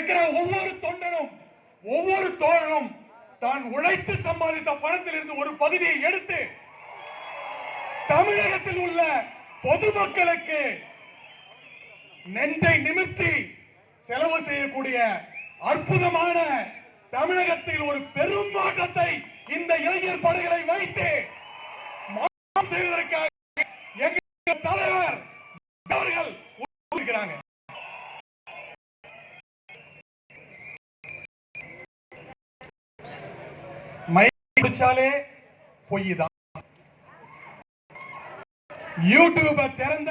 இருக்கிற ஒவ்வொரு தொண்டனும் ஒவ்வொரு தோழனும் தான் உழைத்து சம்பாதித்த பணத்தில் இருந்து ஒரு பகுதியை எடுத்து தமிழகத்தில் உள்ள பொதுமக்களுக்கு நெஞ்சை நிமிர்த்தி செலவு செய்யக்கூடிய அற்புதமான தமிழகத்தில் ஒரு பெரும் மாற்றத்தை இந்த இளைஞர் படைகளை வைத்து செய்வதற்காக எங்கள் தலைவர் அவர்கள் இருக்கிறாங்க. மைச்சாலே பொய் தான். யூடியூப திறந்த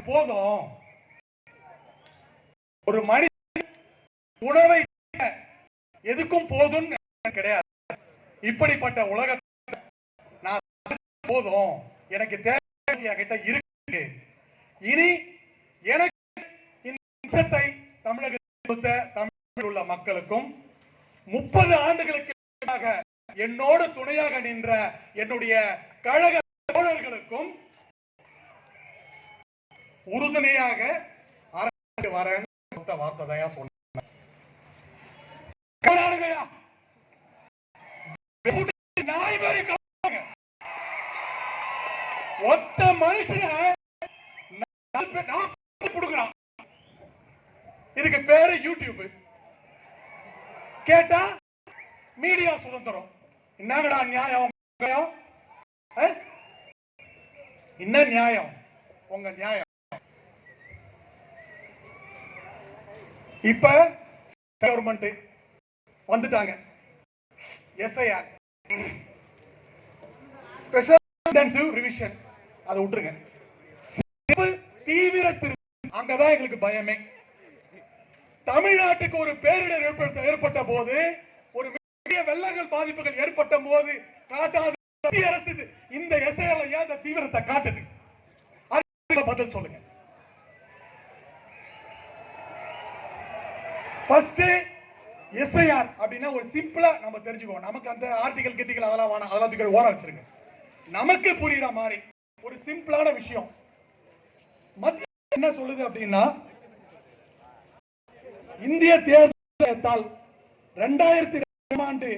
போதும். ஒரு மனிதன் உணவை எதுக்கும் போதும் கிடையாது. இப்படிப்பட்ட உலகத்தை நான் போதும், எனக்கு தேவை கிட்ட இருக்கு. இனி எனக்கு இந்த தமிழகத்தில் உள்ள மக்களுக்கும் 30 ஆண்டுகளுக்கு என்னோடு துணையாக நின்ற என்னுடைய கழக தோழர்களுக்கும் உறுதுணையாக அரசு வரேன் வார்த்தை தான் சொன்ன. ஒத்த மனுஷனை இதுக்கு பேரு யூடியூப். கேட்டா மீடியா சுதந்திரம். என்னங்கடா நியாயம்? என்ன நியாயம் உங்க நியாயம்? இப்ப கவர்மெண்ட் வந்துட்டாங்க. எஸ்ஐஆர் ஸ்பெஷல் இன்டென்சிவ் ரிவிஷன் அதை விட்டுருங்க. தீவிர திருத்தம் அங்கதான் எங்களுக்கு பயமே. தமிழ்நாட்டுக்கு ஒரு பேரிடர் ஏற்பட்ட போது, ஒரு மிகப்பெரிய வெள்ளங்கள் பாதிப்புகள் ஏற்பட்ட போது காட்டாத மத்திய அரசு இந்த எஸ்ஐஆர் ஏன் இந்த தீவிரத்தை காட்டுது? பதில் சொல்லுங்க. ஃபர்ஸ்ட் எஸ்ஐஆர் அப்படின்னா ஒரு சிம்பிளா நம்ம தெரிஞ்சுக்கோம். நமக்கு அந்த ஆர்டிகல் கிட்டிகள் அதெல்லாம் வேணாம், அதெல்லாம் ஓர வச்சிருங்க. நமக்கு புரியுற மாதிரி ஒரு சிம்பிளான விஷயம். மத்திய என்ன சொல்லுது அப்படின்னா, இந்திய தேர்தல் 2002 ஆண்டு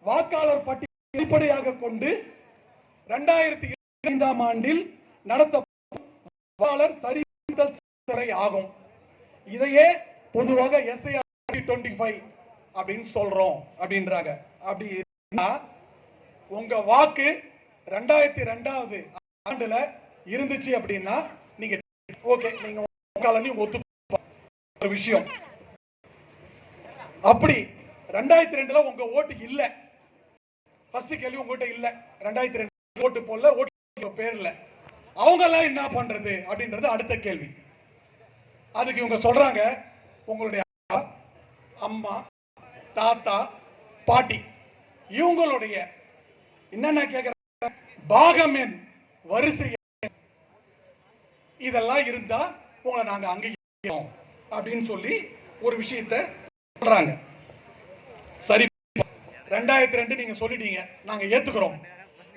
வாக்காளர் பட்டியலை அடிப்படையாக கொண்டு 2025 ஆண்டில் நடத்தப்படும் வாக்காளர் சரிபார்த்தல் ஆகும். இதையே பொதுவாக எஸ்ஐஆர் 25 அப்படின்னு சொல்றோம் அப்படின்றாங்க. அப்படி உங்க வாக்கு 2002 ஆண்டுல இருந்துச்சு அப்படின்னா நீங்க ஓகே, நீங்க ஒத்து விஷயம். அப்படி 2002 உங்க ஓட்டு இல்ல. ஃபர்ஸ்ட் கேள்வி, உங்ககிட்ட இல்ல, 2002 ஓட்டு போடல, ஓட்டு பேர் இல்ல, அவங்க எல்லாம் என்ன பண்றது அப்படின்றது அடுத்த கேள்வி. அதுக்கு இவங்க சொல்றாங்க, உங்களுடைய அம்மா, தாத்தா, பாட்டி இவங்களுடைய என்னென்ன கேட்கிற பாகம் எண், வரிசை இதெல்லாம் இருந்தா உங்களை நாங்க அங்கீகரிக்கிறோம் அப்படின்னு சொல்லி ஒரு விஷயத்தை சொல்றாங்க. சரி, 2002 நீங்க சொல்லிட்டீங்க, நாங்க ஏத்துக்கிறோம்.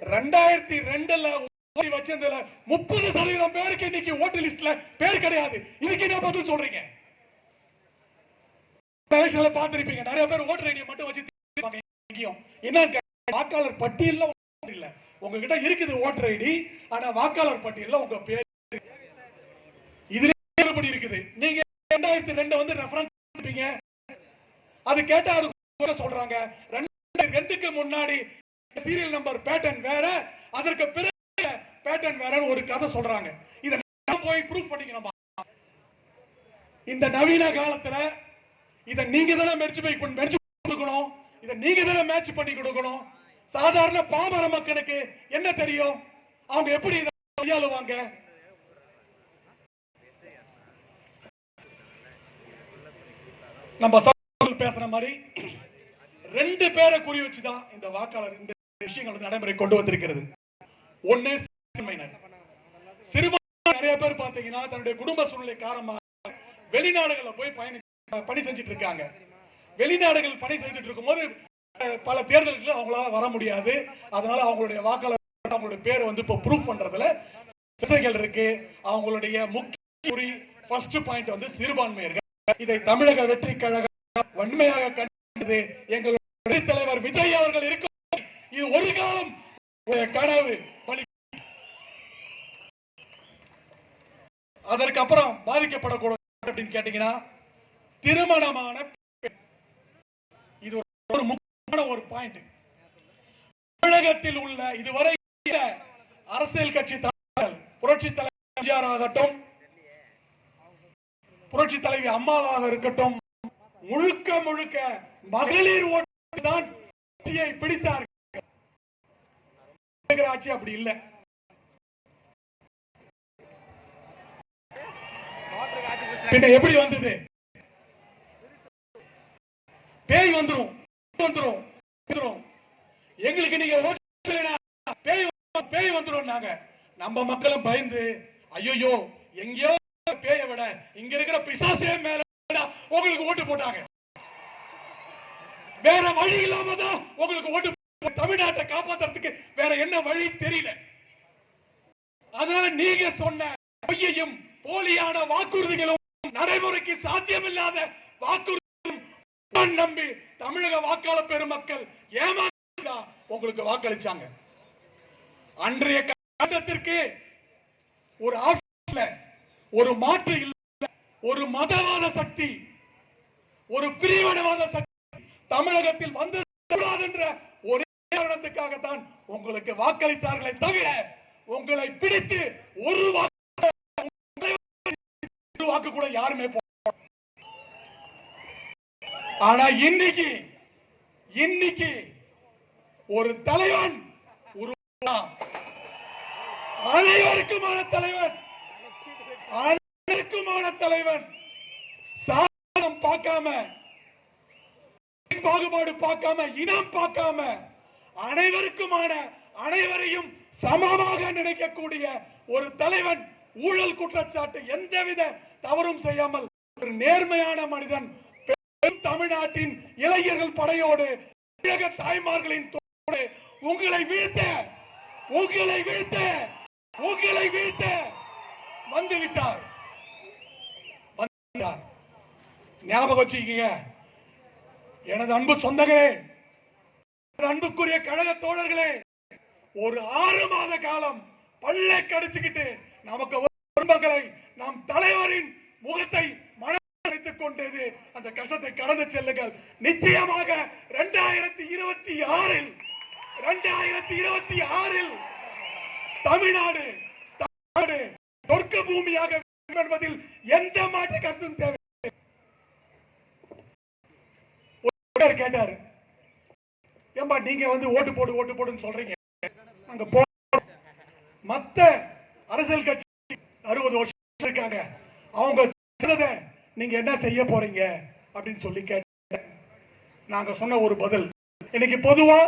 2002 வச்சதுல 30% பேருக்கு இன்னைக்கு ஓட்டு லிஸ்ட்ல பேர் கிடையாது. இதுக்கு என்ன பதில் சொல்றீங்க? எலெக்ஷன்ல பார்த்திருப்பீங்க, நிறைய பேர் ஓட்டர் ஐடியை மட்டும் வச்சு என்ன வாக்காளர் பட்டியல்ல இல்ல. உங்ககிட்ட இருக்குது ஓட்டர் ஐடி, ஆனா வாக்காளர் பட்டியல்ல உங்க பேர் இதுல இருக்குது. நீங்க 2002 வந்து ரெஃபரன்ஸ் இருப்பீங்க. அது கேட்டா அது சொல்றாங்க 2002க்கு முன்னாடி சீரியல் நம்பர் பேட்டர்ன் வேற, அதற்கு பிறகு பேட்டர்ன் வேறன்னு ஒரு கதை சொல்றாங்க. இத போய் ப்ரூஃப் பண்ணிக்கணும். இந்த நவீன காலத்துல இத நீங்க தானே மெர்ஜ் கொடுக்கணும், இத நீங்க தானே மேட்ச் பண்ணி கொடுக்கணும். சாதாரண பாமர மக்களுக்கு என்ன தெரியும்? அவங்க எப்படி இத கையாளுவாங்க? நம்ம பேசுற மாதிரி 2 பேரை குறி வச்சுதான் இந்த வாக்காளர் இந்த விஷயங்கள் நடைமுறை கொண்டு வந்திருக்கிறது. ஒன்னு சிறுபான்மை நிறைய பேர் பாத்தீங்கன்னா தன்னுடைய குடும்ப சூழ்நிலை காரணமாக வெளிநாடுகள்ல போய் பணி செஞ்சிட்டு இருக்காங்க. வெளிநாடுகள் பணி செய்துட்டு இருக்கும் போது பல தேர்தல்கள் அவங்களால வர முடியாது. அதனால அவங்களுடைய வாக்காளர் அவங்களுடைய பேர் வந்து இப்ப ப்ரூஃப் பண்றதுல பிரச்சனைகள் இருக்கு. அவங்களுடைய முக்கிய ஃபர்ஸ்ட் பாயிண்ட் வந்து சிறுபான்மையர்கள். இதை தமிழக வெற்றி கழகம் வன்மையாக கண்டது. எங்களுடைய தலைவர் விஜய் அவர்கள் இருக்கும் இது ஒரு காலம் கனவு பலி. அதற்கு அப்புறம் பாதிக்கப்படக்கூடாது அப்படின்னு கேட்டீங்கன்னா திருமணமான இது ஒரு முக்கியமான ஒரு பாயிண்ட். தமிழகத்தில் உள்ள இதுவரை அரசியல் கட்சி தலைவர்கள் புரட்சி தலைவர் எம்ஜிஆர் ஆகட்டும், புரட்சி தலைவி அம்மாவாக இருக்கட்டும், முழுக்க முழுக்க மகளிர் ஓட்டு தான் பிடித்தார்கள். ஆட்சி அப்படி இல்லை. பின்ன எப்படி வந்தது? பேய் வந்துரும் எங்களுக்கு நீங்க பேய் வந்துரும். நாங்க நம்ம மக்களும் பயந்து ஐயோ எங்கேயோ பேய விட இங்க இருக்கிற பிசாசே மேல உங்களுக்கு ஓட்டு போட்டாங்க. வேற வழி இல்லாம தான் உங்களுக்கு ஓட்டு. தமிழ்நாட்டை காப்பாற்றுறதுக்கு வேற என்ன வழி தெரியல. அதனால நீங்க சொன்ன பொய்யையும் போலியான வாக்குறுதிகளும் நடைமுறைக்கு சாத்தியமில்லாத வாக்குறுதிகளும் நம்பி தமிழக வாக்காளர் பெருமக்கள் ஏமாந்தா உங்களுக்கு வாக்களிச்சாங்க. அன்றைய காலத்திற்கு ஒரு ஆட்சியில ஒரு மாற்று இல்லை, ஒரு மதவாத சக்தி, ஒரு பிரிவினவாத சக்தி தமிழகத்தில் வந்து என்ற ஒரே காரணத்துக்காகத்தான் உங்களுக்கு வாக்களித்தார்களே தவிர உங்களை பிடித்து ஒரு வாக்கு கூட யாருமே. ஆனா இன்னைக்கு ஒரு தலைவன், அனைவருக்குமான தலைவன், சாதம் பார்க்காம, பாகுபாடு பார்க்காம, இனம் பார்க்காம, அனைவருக்குமான, அனைவரையும் சமமாக நினைக்கக்கூடிய ஒரு தலைவன், ஊழல் குற்றச்சாட்டு எந்தவித தவறும் செய்யாமல் ஒரு நேர்மையான மனிதன், தமிழ்நாட்டின் இளைஞர்கள் படையோடு, தமிழக தாய்மார்களின் தோடு உங்களை வீழ்த்த வந்துவிட்டார். ஞாபகம் வச்சுக்கீங்க எனது அன்பு சொந்தங்களே, அன்புக்குரிய கழக தோழர்களே, ஒரு 6 மாத காலம் பல்லை கடிச்சுக்கிட்டு நமக்கு குடும்பங்களை நம் தலைவரின் முகத்தை மனதில் கொண்டது. அந்த கஷ்டத்தை கடந்து செல்லுங்கள். நிச்சயமாக 2026 தமிழ்நாடு சொர்க்க பூமியாக என்பதில் எந்த மாற்று கருத்தும் தேவை. கேட்டாரு, ஏம்பா நீங்க வந்து ஓட்டு போடுன்னு சொல்றீங்க, அங்க மத்த அரசியல் கட்சி 60 வருஷம் இருக்காங்க, அவங்க நீங்க என்ன செய்ய போறீங்க அப்படின்னு சொல்லி கேட்ட நாங்க சொன்ன ஒரு பதில். இன்னைக்கு பொதுவா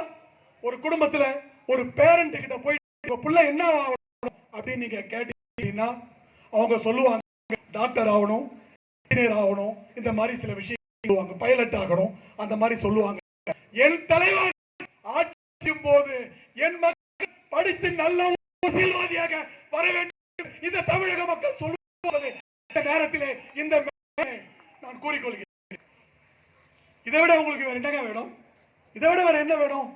ஒரு குடும்பத்துல ஒரு பேரண்ட் கிட்ட போய் புள்ள என்ன ஆகணும் அப்படின்னு நீங்க கேட்டீங்கன்னா அவங்க சொல்லுவாங்க டாக்டர் ஆகணும், இன்ஜினியர் ஆகணும், இந்த மாதிரி சில விஷயம் சொல்லுவாங்க, பைலட் ஆகணும், அந்த மாதிரி சொல்லுவாங்க. என் தலைவர் ஆட்சியும் போது என் மக்கள் படித்து நல்ல அரசியல்வாதியாக வர வேண்டும் இந்த தமிழக மக்கள் சொல்லுவது இந்த நேரத்திலே இந்த நான் கூறிக்கொள்கிறேன். இதை விட உங்களுக்கு வேற என்னங்க வேணும்? இதை விட வேற என்ன வேணும்?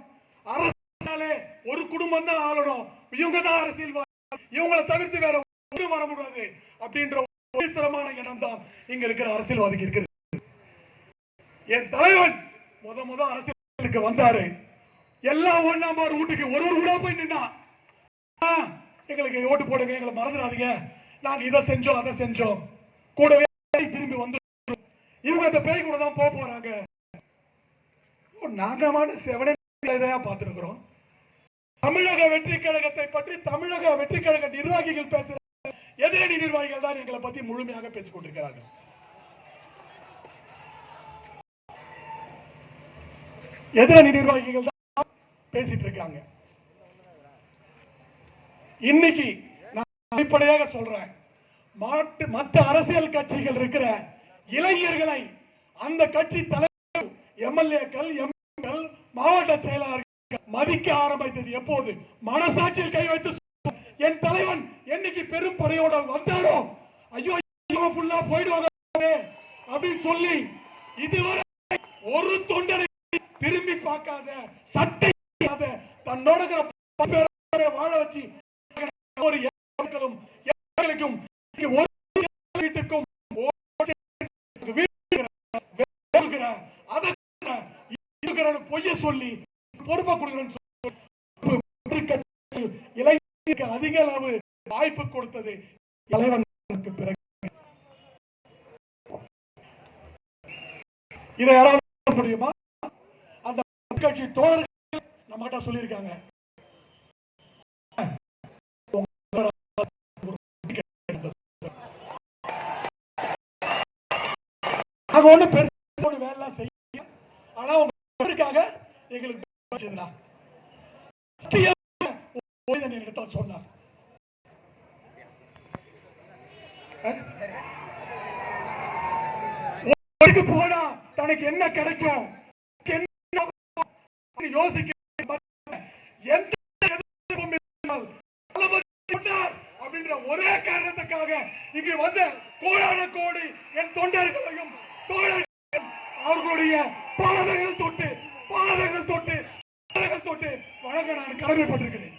அரசாலே ஒரு குடும்பம் தான் ஆளணும், இவங்க தான் அரசியல்வாதி, இவங்களை தவிர்த்து வேற ஒரு வர முடியாது அப்படின்ற தரமான எண்ணம் தான் இங்க இருக்கிற அரசியல்வாதிக்கு இருக்கிறது. என் தலைவன் முத அரசியலுக்கு வந்தாரு, எல்லாம் ஒண்ணாம ஒரு வீட்டுக்கு ஒரு ஊரா போய் நின்னா, எங்களுக்கு ஓட்டு போடுங்க, எங்களை மறந்துடாதீங்க, நாங்க இதை செஞ்சோம் அதை செஞ்சோம், கூடவே திரும்பி வந்து இவங்க அந்த பேய் கூட தான் போறாங்க. நாங்க செவனையா பார்த்திருக்கிறோம். தமிழக வெற்றி கழகத்தை பற்றி தமிழக வெற்றி கழக நிர்வாகிகள் பேசுற எதிரணி நிர்வாகிகள் தான் எங்களை பத்தி முழுமையாக பேசிக் கொண்டிருக்கிறார்கள். எதிரணி நிர்வாகிகள் தான் பேசிட்டு இருக்காங்க. இன்னைக்கு நான் அடிப்படையாக சொல்றேன், மற்ற அரசியல் கட்சிகள் இருக்கிற இளைஞர்களை அந்த கட்சி தலைவர், எம்எல்ஏக்கள், எம்பிக்கள், மாவட்ட செயலாளர்கள் மதிக்க ஆரம்பித்தது எப்போது? மனசாட்சியில் கை வைத்து என் தலைவன் என்னைக்கு பெரும் படையோட வந்தாரோ, ஐயோ ஃபுல்லா போயிடுவாங்க அப்படின்னு சொல்லி இதுவரை ஒரு தொண்டனை திரும்பி பார்க்காத, சட்டை தன்னோட வாழ வச்சு ஒரு வீட்டுக்கும் பொய்ய சொல்லி பொறுப்பை கொடுக்கிறேன்னு இளைஞருக்கு அதிக அளவு வாய்ப்பு கொடுத்தது இளைவனுக்கு பிறகு. இதை யாராவது முடியுமா? அந்த கட்சி தோழர்கள் நம்ம கிட்ட சொல்லியிருக்காங்க, ஒண்ணு பெருசா வேலை செய்ய, ஆனா உங்களுக்காக எங்களுக்கு சொன்னார். போனா தனக்கு என்ன கிடைக்கும் யோசிக்க அப்படின்ற ஒரே காரணத்துக்காக இங்கு வந்த கோடான கோடி என் தொண்டர்களையும் அவர்களுடைய பாதங்கள் தொட்டு வணங்க நான் கடமைப்பட்டிருக்கிறேன்.